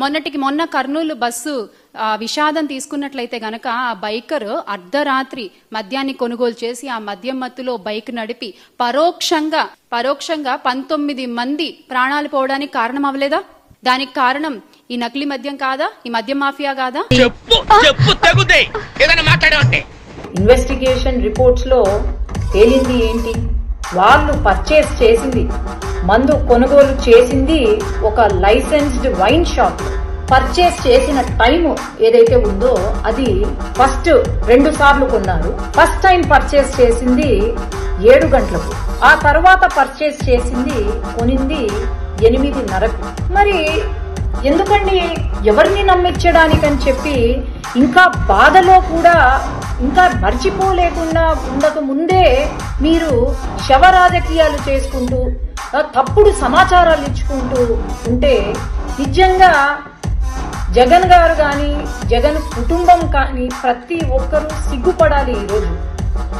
మొన్నటికి మొన్న కర్నూలు బస్సు విషాదం తీసుకున్నట్లయితే గనక ఆ బైకర్ అర్ధరాత్రి మద్యాన్ని కొనుగోలు చేసి ఆ మద్యం మత్తులో బైక్ నడిపి పరోక్షంగా 19 మంది ప్రాణాలు పోవడానికి కారణం అవ్వలేదా? దానికి కారణం ఈ నకిలీ మద్యం కాదా? ఈ మద్యం మాఫియా కాదా? ఇన్వెస్టిగేషన్ రిపోర్ట్స్ లో తేలింది ఏంటి? వాళ్ళు పర్చేస్ చేసింది, మందు కొనుగోలు చేసింది ఒక లైసెన్స్డ్ వైన్ షాప్. పర్చేస్ చేసిన టైం ఏదైతే ఉందో అది ఫస్ట్ 2 సార్లు కొన్నారు. ఫస్ట్ టైం పర్చేస్ చేసింది 7 గంటలకు, ఆ తర్వాత పర్చేస్ చేసింది కొనింది 8:30కు. మరి ఎందుకండి ఎవరిని నమ్మించడానికని చెప్పి ఇంకా బాధలో కూడా ఇంకా మర్చిపోలేకుండా ఉండక ముందే మీరు శవ రాజకీయాలు చేసుకుంటూ తప్పుడు సమాచారాలు ఇచ్చుకుంటూ ఉంటే నిజంగా జగన్ గారు కానీ జగన్ కుటుంబం కానీ ప్రతి ఒక్కరూ సిగ్గుపడాలి ఈరోజు.